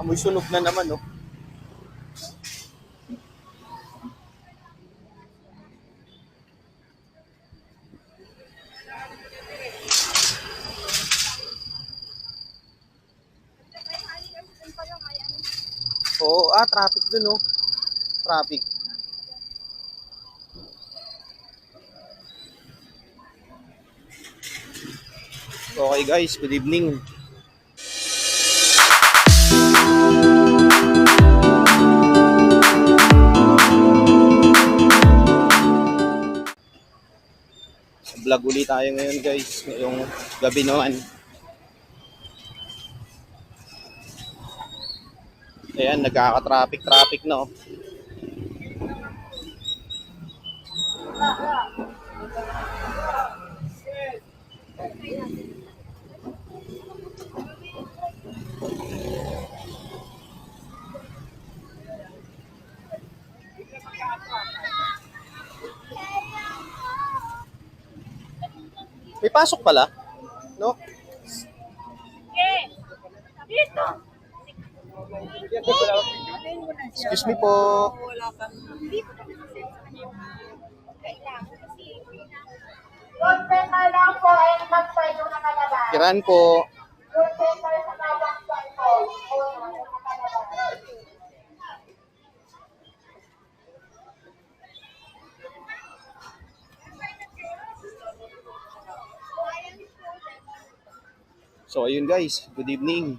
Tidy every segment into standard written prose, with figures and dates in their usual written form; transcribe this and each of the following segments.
Amoy sunog na naman, no? Oo, traffic dun, no? Traffic. Okay guys, good evening. Vlog ulit tayo ngayon guys, ngayong gabi naman. Ayan, nagkaka-traffic no. May pasok pala, no? Dito. Excuse me po. Yung center lang po ay mag-side yung nakalabas. Kiran po. Yung center sa bawang side po. So ayun guys, good evening.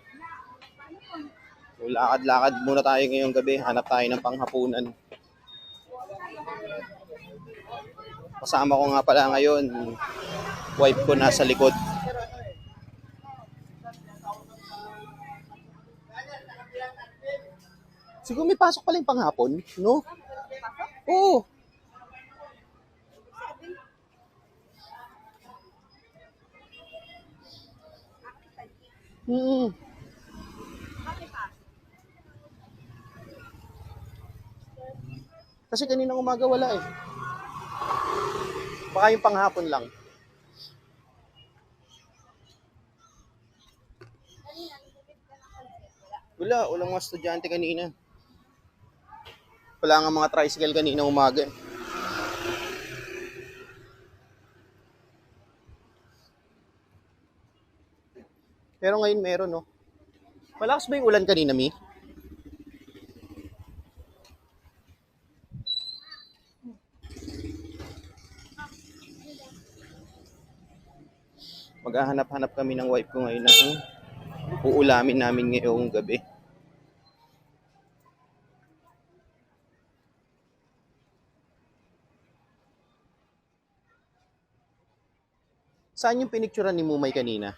So, lakad-lakad muna tayo ngayong gabi, hanap tayo ng panghapunan. Kasama ko nga pala ngayon, wife ko nasa likod. Siguro may pasok pala yung panghapon, no? Oo. Kasi kaninang umaga wala eh. Baka yung panghapon lang. Walang mga estudyante kanina. Wala nga mga tricycle kanina umaga. Pero ngayon meron, no? Malakas ba yung ulan kanina, Mi? Maghahanap-hanap kami ng wife ko ngayon na uulamin namin ngayong gabi. Saan yung pinicturean ni Mumay kanina?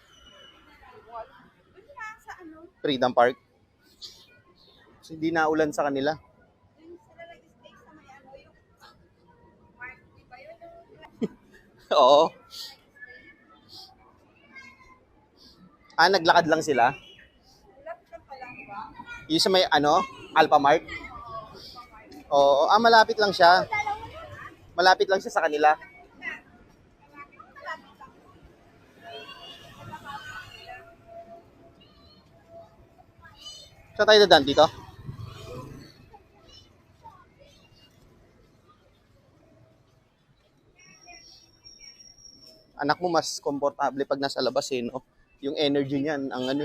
Freedom Park? Kasi hindi naulan sa kanila. Oo. Naglakad lang sila? Yung sa may Alpha Mart? Oo, malapit lang siya. Malapit lang siya sa kanila. Saan tayo dadaan dito? Anak mo mas komportable pag nasa labas eh, no? Yung energy niyan, ang ang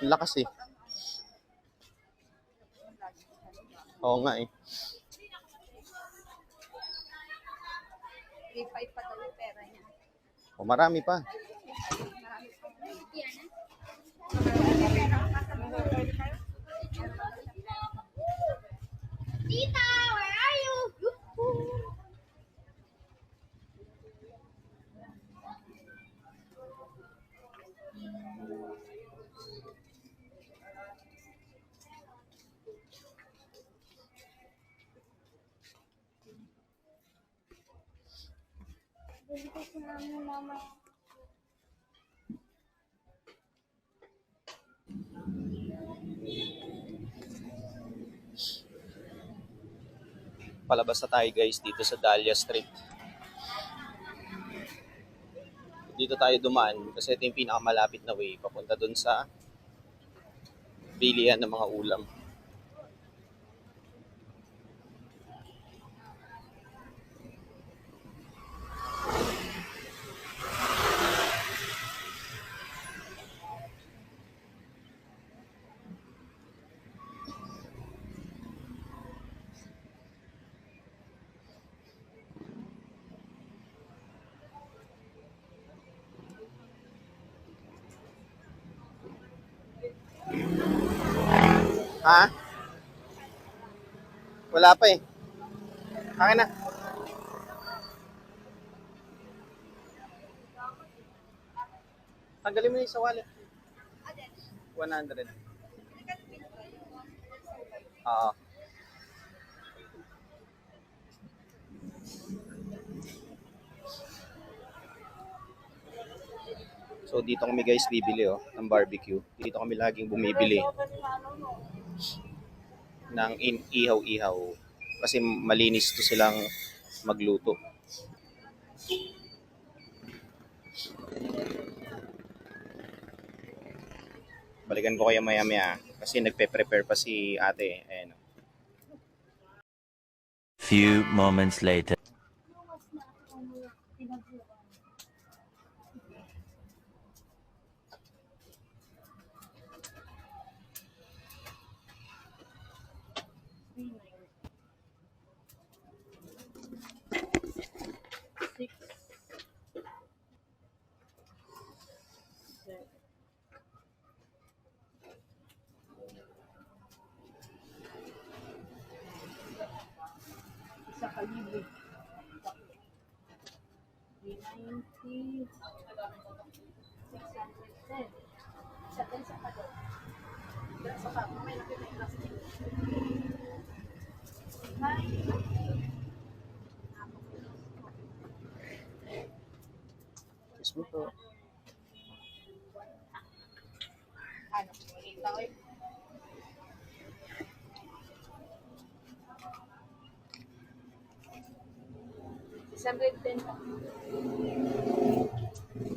lakas eh. Oo nga eh. 3.5 pa daw yung pera niya. O marami pa. Tita, where are you? Palabas na tayo guys dito sa Dahlia Street. Dito tayo dumaan kasi ito yung pinakamalapit na way papunta dun sa Bilihan ng mga ulam. Ha? Wala pa eh. Akin na. Tanggalin mo yung sa wallet. 100. Oo. So dito kami guys bibili ng barbecue. Dito kami laging bumibili ng ihaw-ihaw. Kasi malinis to silang magluto. Balikan ko kayo maya-maya kasi nagpe-prepare pa si ate. Ayan. Few moments later. Sa kalibre. 390. 610. Sa 10 sa kado. Sa pa, may nakita yung plastic. Yes mo po. Ano? Ito eh. $110 pa.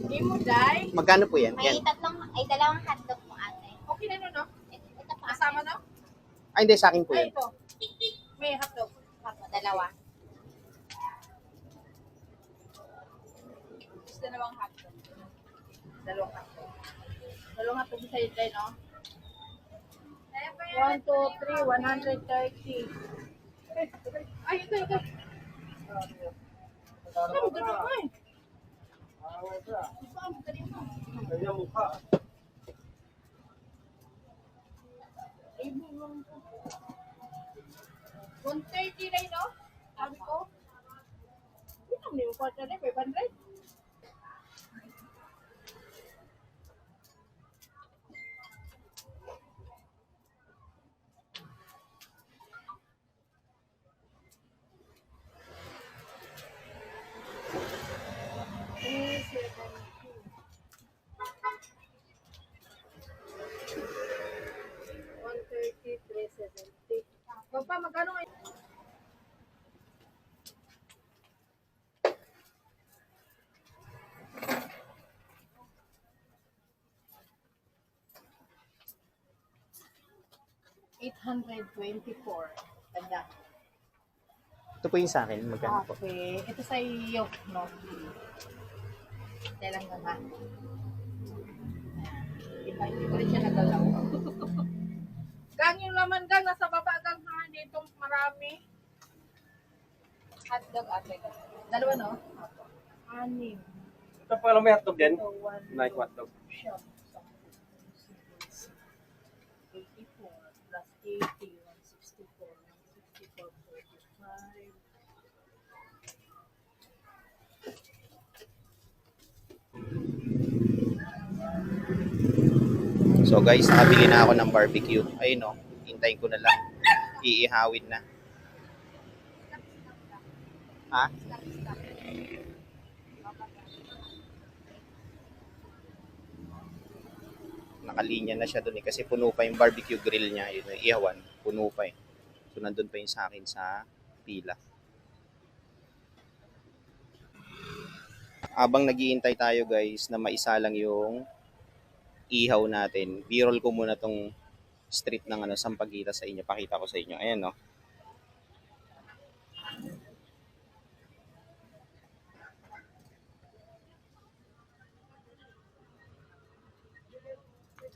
Hindi mo, Day. Magkano po yan? May Yan. dalawang hotdog po ate. Okay na nun, no? Ito po Kasama na? Ay, hindi. Sa akin po Ay, yan. ito. May hotdog. Apo, dalawa. Dalawang hotdog. Dalawang hotdog. Dalawang hotdog sa Day, no? 1, 2, 3, 130. Ay, ito. Ano, ganun mo eh. $130 na no? Sabi ko. Hindi mo pa rin, 500. Papa, magkano ngayon? $824. Tanda. Ito po yung sa akin. Magkano po? Okay. Ito sa iyo, no? Kailan ka nga? Hindi ko rin siya nagalaw. Gang yung laman gang, nasa baba gang ha, dito marami. Hotdog ate. Dalawa no? Anim. Ito pa lang may hotdog din. So, one, Nice hotdog. siyam, 84 plus 80, 164, 164, 45. So guys, nakabili na ako ng barbecue. Ayun hintayin ko na lang. Iihawin na. Ha? Nakalinya na siya doon kasi puno pa yung barbecue grill niya. Yun, yung ihawan, puno pa eh. So nandun pa yung sa akin sa pila. Habang naghihintay tayo guys na maisa lang yung ihaw natin, b-roll ko muna tong street ng ano, Sampaguita sa inyo. Pakita ko sa inyo. Ayan, no?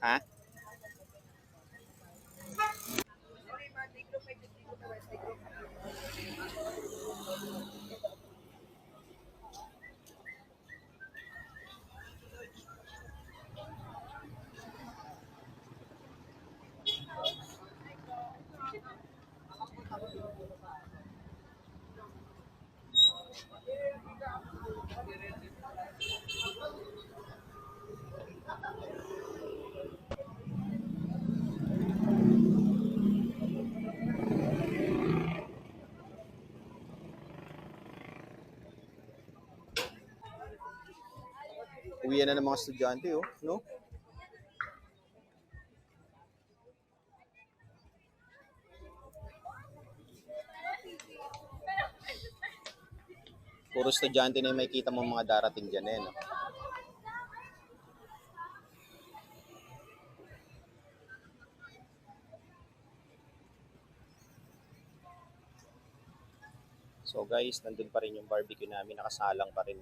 Ha? Uwi na ng mga estudyante, oh, no? Puro estudyante na yung makikita mo mga darating dyan, eh, no? So guys, nandun pa rin yung barbecue namin, nakasalang pa rin.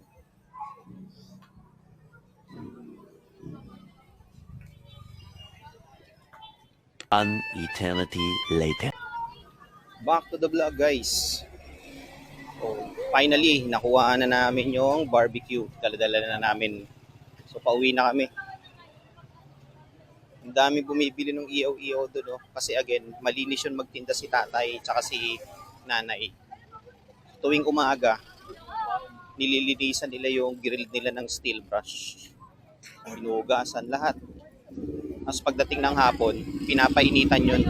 An eternity later. Back to the vlog, guys. So, finally, nakuha na namin yung barbecue. Dala-dala na namin. So, pauwi na kami. Ang dami bumibili ng iyaw-iyaw doon, no? Kasi again, malinis yun magtinda si tatay tsaka si nanay. Tuwing umaga, nililinisan nila yung grill nila ng steel brush. Pinugasan lahat. Tapos pagdating ng hapon, pinapainitan yun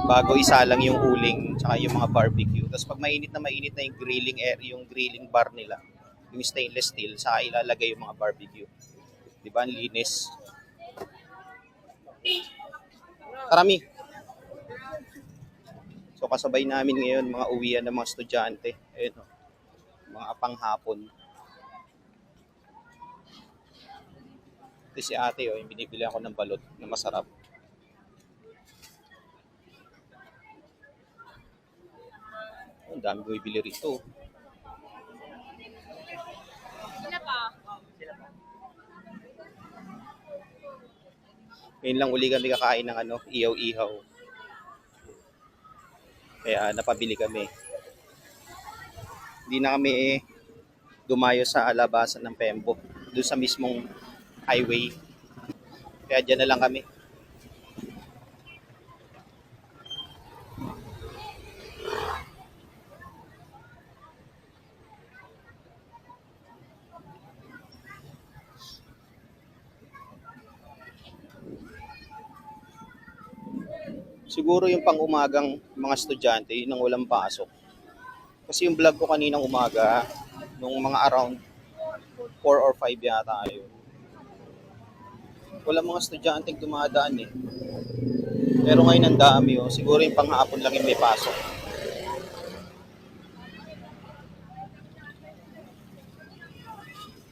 bago isalang yung uling tsaka yung mga barbecue. Tapos pag mainit na yung grilling yung grilling bar nila, yung stainless steel, saka ilalagay yung mga barbecue. Di ba? Ang linis. Karami. So kasabay namin ngayon mga uwian ng mga estudyante. Ayun, oh, mga panghapon. Ito si ate, oh, yung binibili ako ng balot na masarap. Ang dami bumibili rito. Ngayon lang uli kami kakain ng ano, ihaw-ihaw. Kaya napabili kami. Hindi na kami dumayo sa labasan ng Pembo. Doon sa mismong highway. Kaya dyan na lang kami. Siguro yung pang-umagang mga estudyante, yun ang walang pasok. Kasi yung vlog ko kaninang umaga, nung mga around 4 or 5 yata yun. Walang mga estudyanteng dumadaan eh. Pero ngayon ang dami, oh. Siguro yung panghapon lang yung may pasok.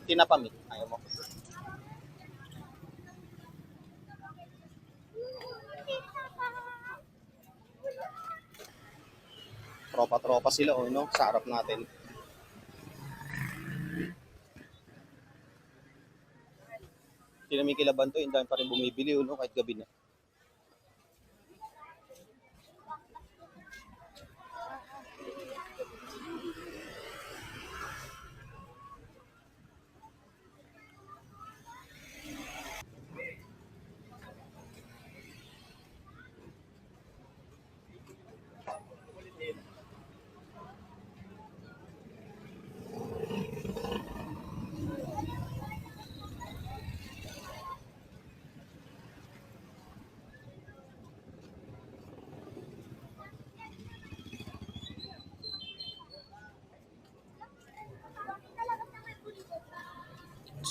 Tinapamit. Ayaw mo. Tropa-tropa sila, oh, no? Sa harap natin. Hindi namin kilaban to, hindi pa rin bumibili, oh, no? Kahit gabi na.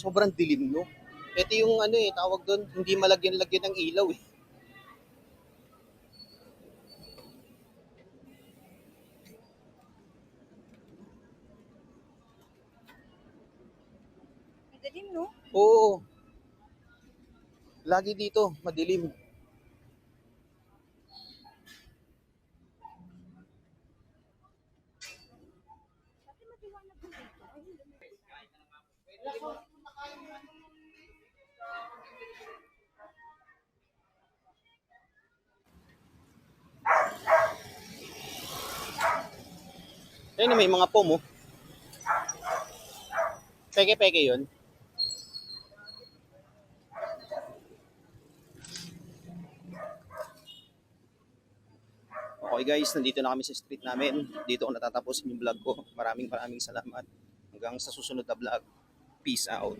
Sobrang dilim, no? Ito yung ano eh, tawag doon, hindi malagyan-lagyan ng ilaw eh. Madilim, no? Oo. Lagi dito, madilim. Ayun, may mga pom, oh. Peke-peke yun. Okay guys, nandito na kami sa street namin. Dito ko natatapusin yung vlog ko. Maraming salamat. Hanggang sa susunod na vlog. Peace out.